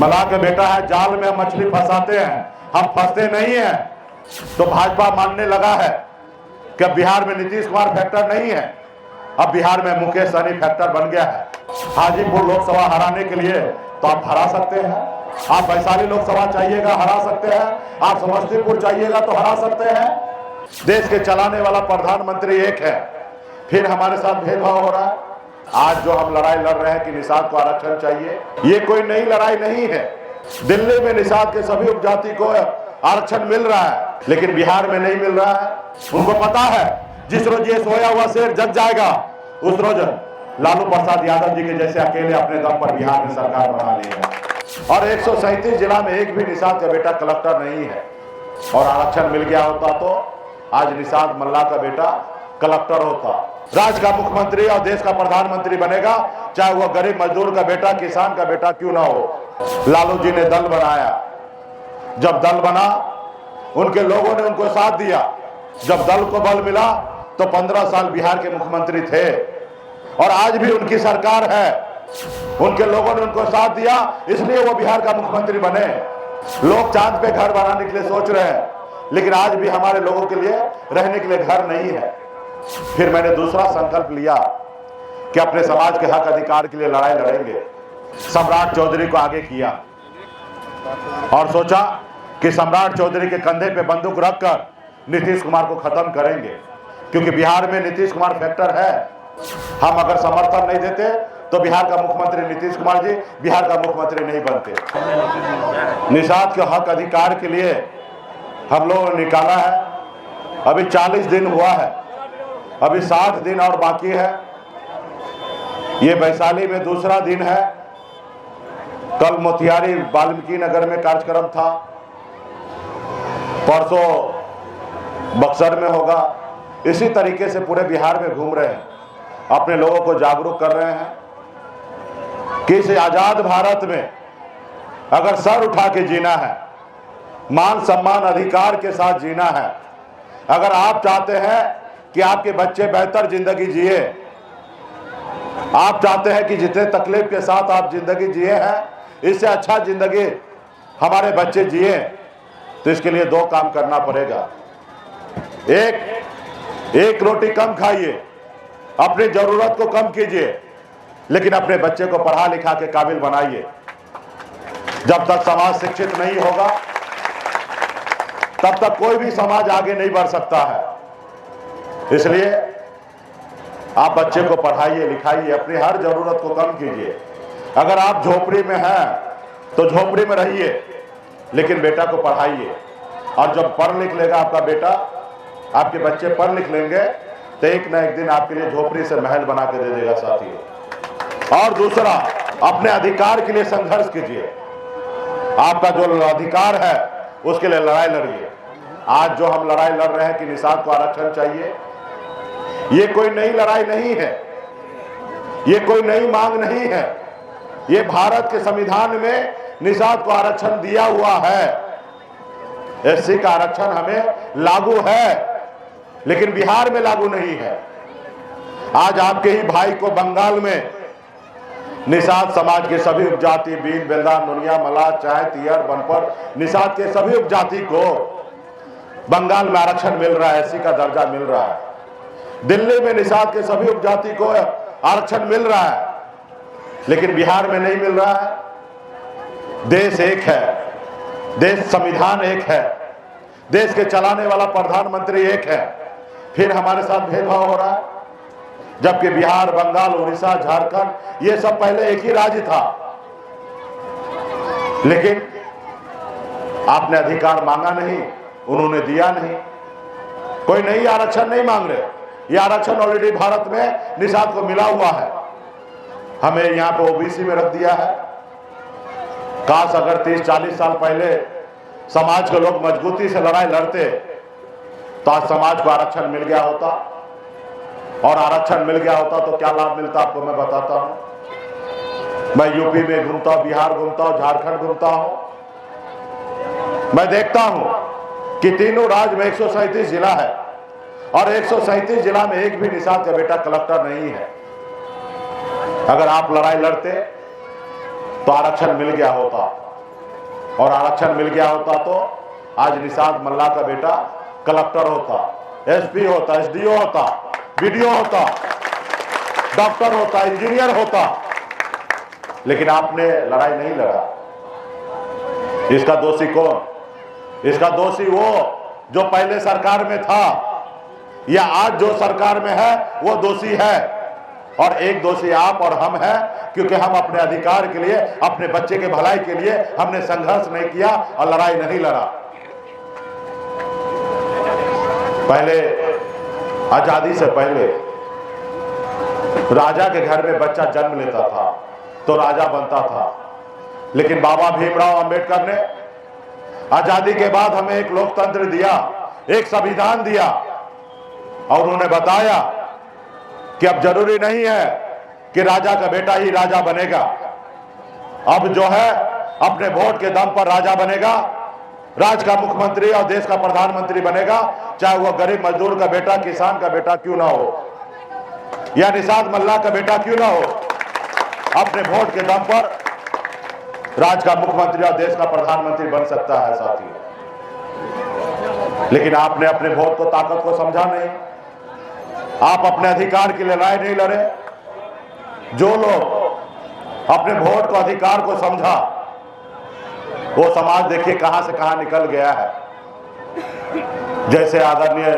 मल्लाह का बेटा है, जाल में हम मछली फंसाते हैं, हम फंसते नहीं हैं। तो भाजपा मानने लगा है कि बिहार में नीतीश कुमार फैक्टर नहीं है, अब बिहार में मुकेश सहनी फैक्टर बन गया है। हाजीपुर लोकसभा हराने के लिए तो आप हरा सकते हैं, आप वैशाली लोकसभा चाहिएगा हरा सकते हैं, आप समस्तीपुर चाहिएगा तो हरा सकते हैं। देश के चलाने वाला प्रधानमंत्री एक है, फिर हमारे साथ भेदभाव हो रहा है। आज जो हम लड़ाई लड़ रहे हैं कि निषाद को आरक्षण चाहिए, ये कोई नई लड़ाई नहीं है। दिल्ली में निषाद के सभी उपजाति को आरक्षण मिल रहा है, लेकिन बिहार में नहीं मिल रहा है। उनको पता है जिस रोज ये सोया हुआ शेर जग जाएगा, उस रोज लालू प्रसाद यादव जी के जैसे अकेले अपने दम पर बिहार में सरकार बना लेगा। और 137 जिला में एक भी निषाद का बेटा कलेक्टर नहीं है, और आरक्षण मिल गया होता तो आज निषाद मल्लाह का बेटा कलेक्टर होता, राज्य का मुख्यमंत्री और देश का प्रधानमंत्री बनेगा, चाहे वह गरीब मजदूर का बेटा, किसान का बेटा क्यों ना हो। लालू जी ने दल बनाया, जब दल बना उनके लोगों ने उनको साथ दिया, जब दल को बल मिला तो 15 साल बिहार के मुख्यमंत्री थे, और आज भी उनकी सरकार है। उनके लोगों ने उनको साथ दिया, इसलिए वो बिहार का मुख्यमंत्री बने। लोग चांद पे घर बनाने के लिए सोच रहे हैं, लेकिन आज भी हमारे लोगों के लिए रहने के लिए घर नहीं है। फिर मैंने दूसरा संकल्प लिया कि अपने समाज के हक अधिकार के लिए लड़ाई लड़ेंगे। सम्राट चौधरी को आगे किया और सोचा कि सम्राट चौधरी के कंधे पे बंदूक रखकर नीतीश कुमार को खत्म करेंगे, क्योंकि बिहार में नीतीश कुमार फैक्टर है। हम अगर समर्थन नहीं देते तो बिहार का मुख्यमंत्री नीतीश कुमार जी बिहार का मुख्यमंत्री नहीं बनते। निषाद के हक अधिकार के लिए हम लोगों ने निकाला है, अभी 40 दिन हुआ है, अभी 60 दिन और बाकी है। ये वैशाली में दूसरा दिन है, कल मोतिहारी वाल्मीकि नगर में कार्यक्रम था, परसों बक्सर में होगा। इसी तरीके से पूरे बिहार में घूम रहे हैं, अपने लोगों को जागरूक कर रहे हैं कि इस आजाद भारत में अगर सर उठा के जीना है, मान सम्मान अधिकार के साथ जीना है, अगर आप चाहते हैं कि आपके बच्चे बेहतर जिंदगी जिए, आप चाहते हैं कि जितने तकलीफ के साथ आप जिंदगी जिए हैं इससे अच्छा जिंदगी हमारे बच्चे जिए, तो इसके लिए 2 काम करना पड़ेगा। एक रोटी कम खाइए, अपनी जरूरत को कम कीजिए, लेकिन अपने बच्चे को पढ़ा लिखा के काबिल बनाइए। जब तक समाज शिक्षित नहीं होगा तब तक कोई भी समाज आगे नहीं बढ़ सकता है। इसलिए आप बच्चे को पढ़ाइए लिखाइए, अपनी हर जरूरत को कम कीजिए। अगर आप झोपड़ी में हैं तो झोपड़ी में रहिए, लेकिन बेटा को पढ़ाइए, और जब पढ़ लिख लेगा आपका बेटा, आपके बच्चे पढ़ लिख लेंगे तो एक ना एक दिन आपके लिए झोपड़ी से महल बना के दे देगा साथियों। और दूसरा, अपने अधिकार के लिए संघर्ष कीजिए, आपका जो अधिकार है उसके लिए लड़ाई लड़िए। आज जो हम लड़ाई लड़ रहे हैं कि निषाद को आरक्षण चाहिए, ये कोई नई लड़ाई नहीं है, ये कोई नई मांग नहीं है। ये भारत के संविधान में निषाद को आरक्षण दिया हुआ है। एससी का आरक्षण हमें लागू है, लेकिन बिहार में लागू नहीं है। आज आपके ही भाई को बंगाल में निषाद समाज के सभी उपजाति, बीन, बेल्दा, नुनिया, मल्लाह, चाय, तियर, बनपर, निषाद के सभी उपजाति को बंगाल में आरक्षण मिल रहा है, एससी का दर्जा मिल रहा है। दिल्ली में निषाद के सभी उपजाति को आरक्षण मिल रहा है, लेकिन बिहार में नहीं मिल रहा है। देश एक है, देश संविधान एक है, देश के चलाने वाला प्रधानमंत्री एक है, फिर हमारे साथ भेदभाव हो रहा है। जबकि बिहार, बंगाल, उड़ीसा, झारखंड ये सब पहले एक ही राज्य था, लेकिन आपने अधिकार मांगा नहीं, उन्होंने दिया नहीं। कोई नई आरक्षण नहीं मांग रहे, ये आरक्षण ऑलरेडी भारत में निषाद को मिला हुआ है। हमें यहाँ पे ओबीसी में रख दिया है। काश अगर 30-40 साल पहले समाज के लोग मजबूती से लड़ाई लड़ते तो आज समाज को आरक्षण मिल गया होता, और आरक्षण मिल गया होता तो क्या लाभ मिलता आपको मैं बताता हूं। मैं यूपी में घूमता हूं, बिहार घूमता हूं, झारखंड घूमता हूं, मैं देखता हूं कि तीनों राज्य में 137 जिला है, और 137 जिला में एक भी निषाद का बेटा कलेक्टर नहीं है। अगर आप लड़ाई लड़ते तो आरक्षण मिल गया होता, और आरक्षण मिल गया होता तो आज निषाद मल्ला का बेटा कलेक्टर होता, एसपी होता, एसडीओ होता, बीडीओ होता, डॉक्टर होता, इंजीनियर होता। लेकिन आपने लड़ाई नहीं लड़ा। इसका दोषी कौन? इसका दोषी वो जो पहले सरकार में था, या आज जो सरकार में है वो दोषी है। और एक दोषी आप और हम हैं, क्योंकि हम अपने अधिकार के लिए, अपने बच्चे के भलाई के लिए हमने संघर्ष नहीं किया और लड़ाई नहीं लड़ा। पहले, आजादी से पहले राजा के घर में बच्चा जन्म लेता था तो राजा बनता था। लेकिन बाबा भीमराव अंबेडकर ने आजादी के बाद हमें एक लोकतंत्र दिया, एक संविधान दिया, और उन्होंने बताया कि अब जरूरी नहीं है कि राजा का बेटा ही राजा बनेगा। अब जो है अपने वोट के दम पर राजा बनेगा, राज्य का मुख्यमंत्री और देश का प्रधानमंत्री बनेगा, चाहे वो गरीब मजदूर का बेटा, किसान का बेटा क्यों ना हो, या निषाद मल्ला का बेटा क्यों ना हो। अपने वोट के दम पर राज्य का मुख्यमंत्री और देश का प्रधानमंत्री बन सकता है साथियों। लेकिन आपने अपने वोट को, ताकत को समझा नहीं। आप अपने अधिकार की लड़ाई नहीं लड़े। जो लोग अपने वोट को, अधिकार को समझा, वो समाज देखिए कहां से कहां निकल गया है। जैसे आदरणीय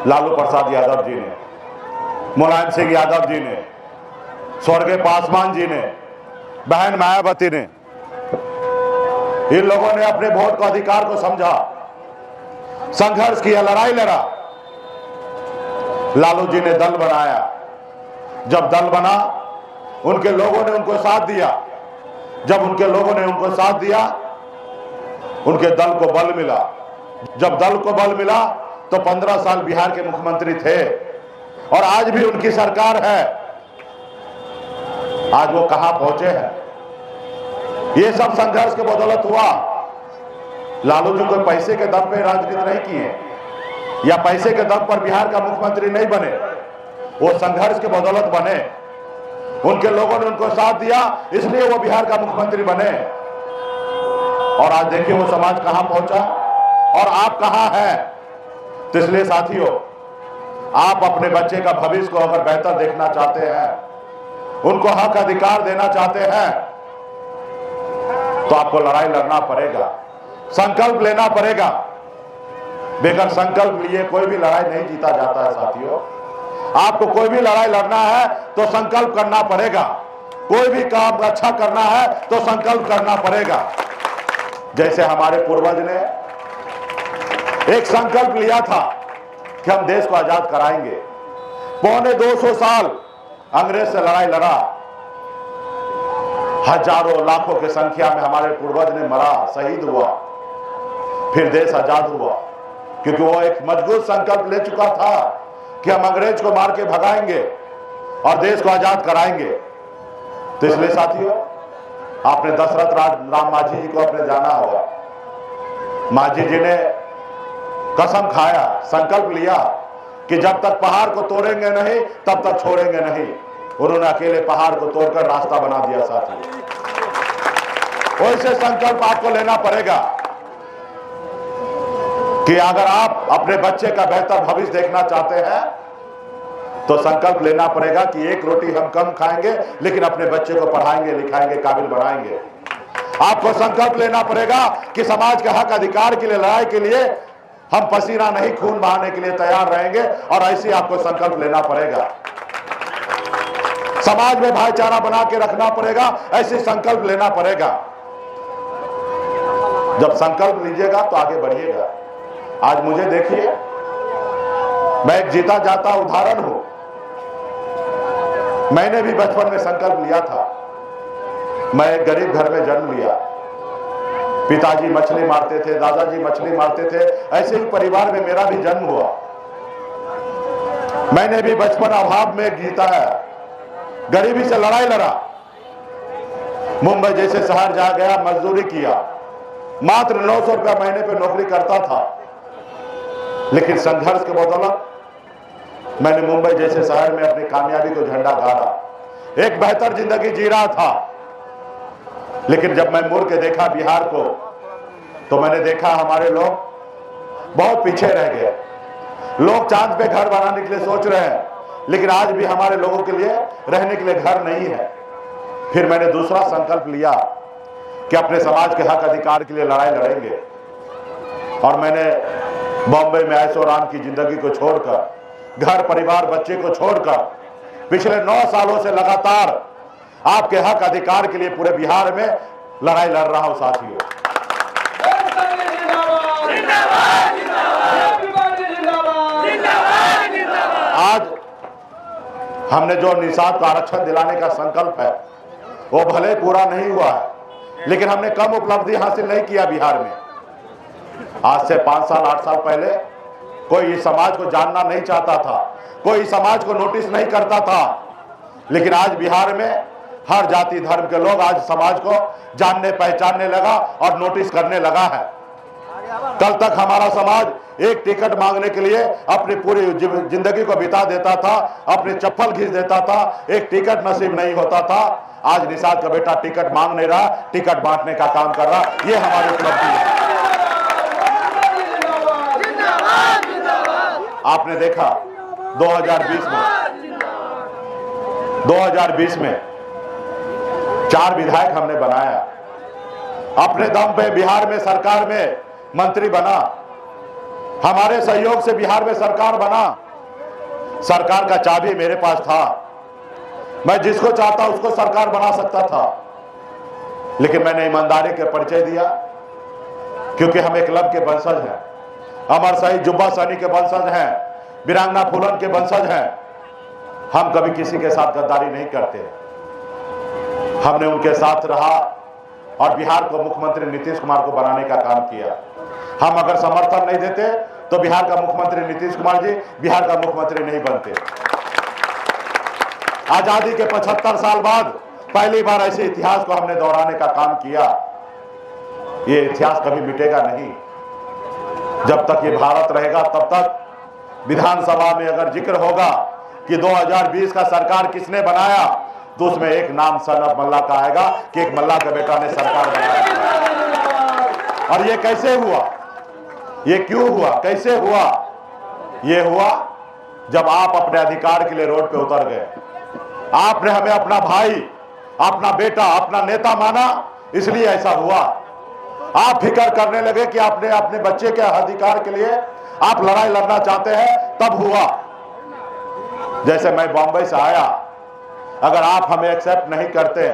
लालू प्रसाद यादव जी ने, मुलायम सिंह यादव जी ने, स्वर्गीय पासवान जी ने, बहन मायावती ने, इन लोगों ने अपने वोट को, अधिकार को समझा, संघर्ष किया, लड़ाई लड़ा। लालू जी ने दल बनाया। जब दल बना, उनके लोगों ने उनको साथ दिया। जब उनके लोगों ने उनको साथ दिया, उनके दल को बल मिला। जब दल को बल मिला तो 15 साल बिहार के मुख्यमंत्री थे, और आज भी उनकी सरकार है। आज वो कहां पहुंचे हैं? ये सब संघर्ष के बदौलत हुआ। लालू जी कोई पैसे के दम पे राजनीति नहीं किए, या पैसे के दम पर बिहार का मुख्यमंत्री नहीं बने, वो संघर्ष के बदौलत बने। उनके लोगों ने उनको साथ दिया, इसलिए वो बिहार का मुख्यमंत्री बने। और आज देखिए वो समाज कहां पहुंचा और आप कहां हैं। तो इसलिए साथियों, आप अपने बच्चे का भविष्य को अगर बेहतर देखना चाहते हैं, उनको हक अधिकार देना चाहते हैं, तो आपको लड़ाई लड़ना पड़ेगा, संकल्प लेना पड़ेगा। बेगर संकल्प लिए कोई भी लड़ाई नहीं जीता जाता है साथियों। आपको कोई भी लड़ाई लड़ना है तो संकल्प करना पड़ेगा। कोई भी काम अच्छा करना है तो संकल्प करना पड़ेगा। जैसे हमारे पूर्वज ने एक संकल्प लिया था कि हम देश को आजाद कराएंगे। 250 साल अंग्रेज से लड़ाई लड़ा, हजारों लाखों की संख्या में हमारे पूर्वज ने मरा, शहीद हुआ, फिर देश आजाद हुआ। क्योंकि वो एक मजबूत संकल्प ले चुका था कि हम अंग्रेज को मार के भगाएंगे और देश को आजाद कराएंगे। तो इसलिए साथियों, आपने दशरथ राम मांझी जी को अपने जाना होगा। मांझी जी ने कसम खाया, संकल्प लिया कि जब तक पहाड़ को तोड़ेंगे नहीं तब तक छोड़ेंगे नहीं। उन्होंने अकेले पहाड़ को तोड़कर रास्ता बना दिया साथियों। वैसे संकल्प आपको लेना पड़ेगा कि अगर आप अपने बच्चे का बेहतर भविष्य देखना चाहते हैं तो संकल्प लेना पड़ेगा कि एक रोटी हम कम खाएंगे, लेकिन अपने बच्चे को पढ़ाएंगे, लिखाएंगे, काबिल बनाएंगे। आपको संकल्प लेना पड़ेगा कि समाज के हक अधिकार के लिए, लड़ाई के लिए हम पसीना नहीं खून बहाने के लिए तैयार रहेंगे, और ऐसे आपको संकल्प लेना पड़ेगा। समाज में भाईचारा बना के रखना पड़ेगा, ऐसे संकल्प लेना पड़ेगा। जब संकल्प लीजिएगा तो आगे बढ़िएगा। आज मुझे देखिए, मैं एक जीता जाता उदाहरण हूं। मैंने भी बचपन में संकल्प लिया था। मैं एक गरीब घर में जन्म लिया। पिताजी मछली मारते थे, दादाजी मछली मारते थे, ऐसे ही परिवार में मेरा भी जन्म हुआ। मैंने भी बचपन अभाव में जीता है, गरीबी से लड़ाई लड़ा। मुंबई जैसे शहर जा गया, मजदूरी किया, मात्र 900 रुपया महीने पे नौकरी करता था। लेकिन संघर्ष के बदौलत मैंने मुंबई जैसे शहर में अपनी कामयाबी को झंडा गाड़ा, एक बेहतर जिंदगी जी रहा था। लेकिन जब मैं मुड़ के देखा बिहार को तो मैंने देखा हमारे लोग बहुत पीछे रह गए। लोग चांद पे घर बनाने के लिए सोच रहे हैं, लेकिन आज भी हमारे लोगों के लिए रहने के लिए घर नहीं है। फिर मैंने दूसरा संकल्प लिया कि अपने समाज के हक अधिकार के लिए लड़ाई लड़ेंगे। और मैंने बॉम्बे में ऐशो आराम की जिंदगी को छोड़कर, घर परिवार बच्चे को छोड़कर पिछले 9 सालों से लगातार आपके हक अधिकार के लिए पूरे बिहार में लड़ाई लड़ रहा हूं साथियों। आज हमने जो निषाद को आरक्षण दिलाने का संकल्प है वो भले पूरा नहीं हुआ है, लेकिन हमने कम उपलब्धि हासिल नहीं किया बिहार में। आज से 5 साल 8 साल पहले कोई इस समाज को जानना नहीं चाहता था, कोई समाज को नोटिस नहीं करता था, लेकिन आज बिहार में हर जाति धर्म के लोग आज समाज को जानने पहचानने लगा और नोटिस करने लगा है। कल तक हमारा समाज एक टिकट मांगने के लिए अपनी पूरी जिंदगी को बिता देता था, अपनी चप्पल घिस देता था, एक टिकट नसीब नहीं होता था। आज निषाद का बेटा टिकट मांग नहीं रहा, टिकट बांटने का काम कर रहा। ये हमारी उपलब्धि है। आपने देखा 2020 में 4 विधायक हमने बनाया, अपने दम पे बिहार में सरकार में मंत्री बना, हमारे सहयोग से बिहार में सरकार बना। सरकार का चाबी मेरे पास था, मैं जिसको चाहता उसको सरकार बना सकता था, लेकिन मैंने ईमानदारी के परिचय दिया, क्योंकि हम एकलव्य के वंशज हैं, अमर शहीद जुब्बा सहनी के वंशज हैं, वीरांगना फूलन के वंशज हैं। हम कभी किसी के साथ गद्दारी नहीं करते। हमने उनके साथ रहा और बिहार को मुख्यमंत्री नीतीश कुमार को बनाने का काम किया। हम अगर समर्थन नहीं देते तो बिहार का मुख्यमंत्री नीतीश कुमार जी बिहार का मुख्यमंत्री नहीं बनते। आजादी के 75 साल बाद पहली बार ऐसे इतिहास को हमने दोहराने का काम किया। ये इतिहास कभी मिटेगा नहीं। जब तक ये भारत रहेगा तब तक विधानसभा में अगर जिक्र होगा कि 2020 का सरकार किसने बनाया, तो उसमें एक नाम सन ऑफ मल्ला का आएगा कि एक मल्ला के बेटा ने सरकार बनाया। और ये कैसे हुआ, ये क्यों हुआ, कैसे हुआ? ये हुआ जब आप अपने अधिकार के लिए रोड पे उतर गए। आपने हमें अपना भाई, अपना बेटा, अपना नेता माना, इसलिए ऐसा हुआ। आप फिक्र करने लगे कि आपने अपने बच्चे के अधिकार के लिए आप लड़ाई लड़ना चाहते हैं, तब हुआ। जैसे मैं बॉम्बे से आया, अगर आप हमें एक्सेप्ट नहीं करते,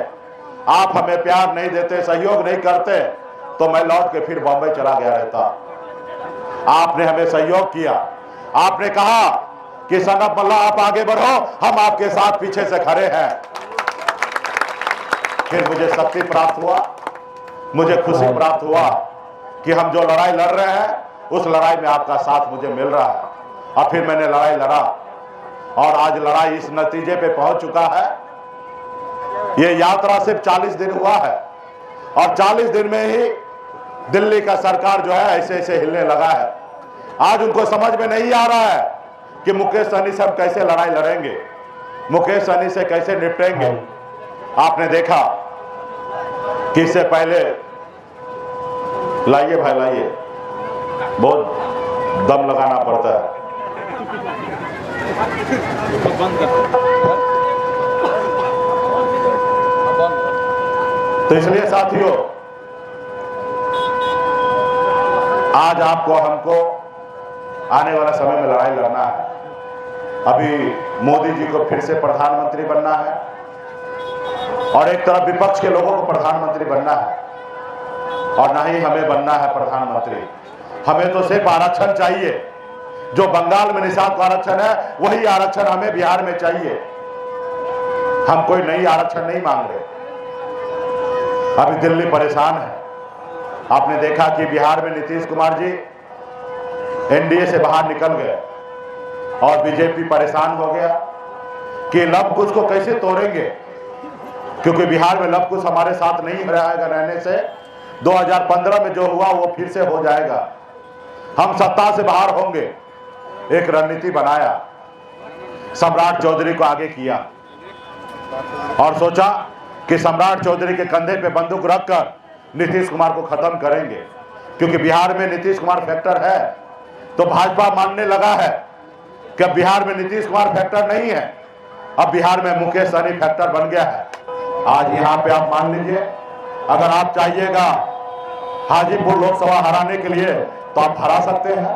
आप हमें प्यार नहीं देते, सहयोग नहीं करते, तो मैं लौट के फिर बॉम्बे चला गया रहता। आपने हमें सहयोग किया, आपने कहा कि सन ऑफ मल्ला आप आगे बढ़ो, हम आपके साथ पीछे से खड़े हैं। फिर मुझे शक्ति प्राप्त हुआ, मुझे खुशी प्राप्त हुआ कि हम जो लड़ाई लड़ रहे हैं उस लड़ाई में आपका साथ मुझे मिल रहा है। और फिर मैंने लड़ाई लड़ा और आज लड़ाई इस नतीजे पे पहुंच चुका है। ये यात्रा सिर्फ 40 दिन हुआ है और 40 दिन में ही दिल्ली का सरकार जो है ऐसे ऐसे हिलने लगा है। आज उनको समझ में नहीं आ रहा है कि मुकेश सहनी से हम कैसे लड़ाई लड़ेंगे, मुकेश सहनी से कैसे निपटेंगे। आपने देखा कि इससे पहले, लाइए भाई लाइए, बहुत दम लगाना पड़ता है। तो इसलिए साथियों, आज आपको हमको आने वाला समय में लड़ाई लड़ना है। अभी मोदी जी को फिर से प्रधानमंत्री बनना है और एक तरफ विपक्ष के लोगों को प्रधानमंत्री बनना है, और ना ही हमें बनना है प्रधानमंत्री। हमें तो सिर्फ आरक्षण चाहिए। जो बंगाल में निषाद का आरक्षण है वही आरक्षण हमें बिहार में चाहिए। हम कोई नई आरक्षण नहीं मांग रहे। अभी दिल्ली परेशान है। आपने देखा कि बिहार में नीतीश कुमार जी एनडीए से बाहर निकल गए और बीजेपी परेशान हो गया कि लव कुश को कैसे तोड़ेंगे, क्योंकि बिहार में लव कुश हमारे साथ नहीं रहेगा। रहने से 2015 में जो हुआ वो फिर से हो जाएगा। हम सत्ता से बाहर होंगे। एक रणनीति बनाया, सम्राट चौधरी को आगे किया और सोचा कि सम्राट चौधरी के कंधे पे बंदूक रखकर नीतीश कुमार को खत्म करेंगे, क्योंकि बिहार में नीतीश कुमार फैक्टर है। तो भाजपा मानने लगा है कि बिहार में नीतीश कुमार फैक्टर नहीं है, अब बिहार में मुकेश सहनी फैक्टर बन गया है। आज यहाँ पे आप मान लीजिए, अगर आप चाहिएगा हाजीपुर लोकसभा हराने के लिए तो आप हरा सकते हैं,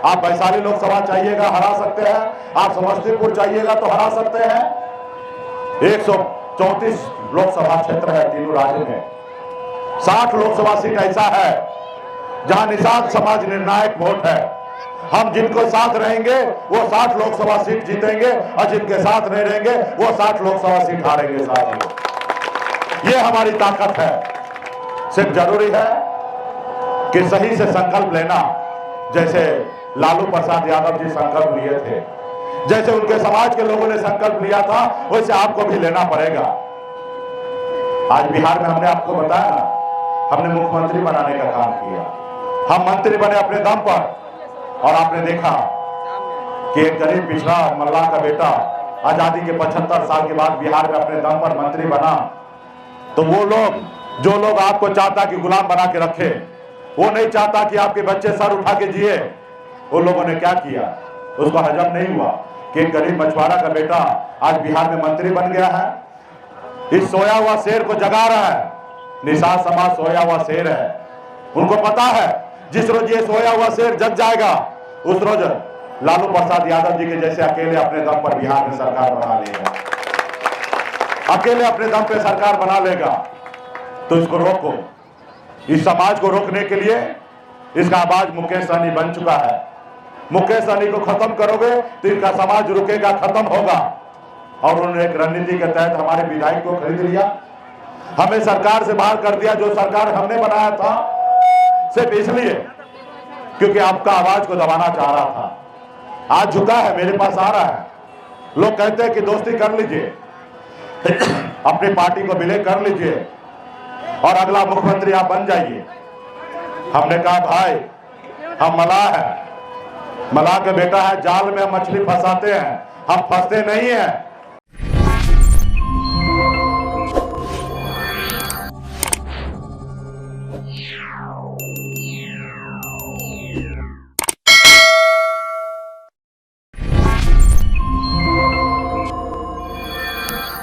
आप वैशाली लोकसभा चाहिएगा हरा सकते हैं, आप समस्तीपुर चाहिएगा तो हरा सकते हैं। 134 लोकसभा क्षेत्र है तीनों राज्य में, 60 लोकसभा सीट ऐसा है जहां निषाद समाज निर्णायक वोट है। हम जिनको साथ रहेंगे वो 60 लोकसभा सीट जीतेंगे और जिनके साथ नहीं रहेंगे वो 60 लोकसभा सीट हारेंगे। साथियों, ये हमारी ताकत है। सिर्फ जरूरी है कि सही से संकल्प लेना, जैसे लालू प्रसाद यादव जी संकल्प लिए थे, जैसे उनके समाज के लोगों ने संकल्प लिया था, वैसे आपको भी लेना पड़ेगा। आज बिहार में हमने आपको बताया ना, हमने मुख्यमंत्री बनाने का काम किया, हम मंत्री बने अपने दम पर। और आपने देखा कि एक गरीब पिछड़ा मल्लाह का बेटा आजादी के 75 साल के बाद बिहार में अपने दम पर मंत्री बना। तो वो लोग, जो लोग आपको चाहता कि गुलाम बना के रखे, वो नहीं चाहता कि आपके बच्चे सर उठा के जिए, उन लोगों ने क्या किया, उसको हजम नहीं हुआ कि एक गरीब मछुआरा का बेटा आज बिहार में मंत्री बन गया है। इस सोया हुआ शेर को जगा रहा है। निषाद समाज सोया हुआ शेर है, उनको पता है जिस रोज ये सोया हुआ शेर जग जाएगा उस रोज लालू प्रसाद यादव जी के जैसे अकेले अपने दम पर बिहार में सरकार बना लेगा, अकेले अपने दम पे सरकार बना लेगा। तो इसको रोको, इस समाज को रोकने के लिए इसका आवाज मुकेश सहनी बन चुका है। मुकेश सहनी को खत्म करोगे तो इनका समाज रुकेगा, खत्म होगा। और उन्होंने एक रणनीति के तहत हमारे विधायक को खरीद लिया, हमें सरकार से बाहर कर दिया, जो सरकार हमने बनाया था, सिर्फ इसलिए क्योंकि आपका आवाज को दबाना चाह रहा था। आज झुका है, मेरे पास आ रहा है। लोग कहते हैं कि दोस्ती कर लीजिए, अपनी पार्टी को विलय कर लीजिए और अगला मुख्यमंत्री आप बन जाइए। हमने कहा भाई, हम मलाह है, मलाह के बेटा है, जाल में मछली फंसाते हैं, हम फंसते नहीं हैं।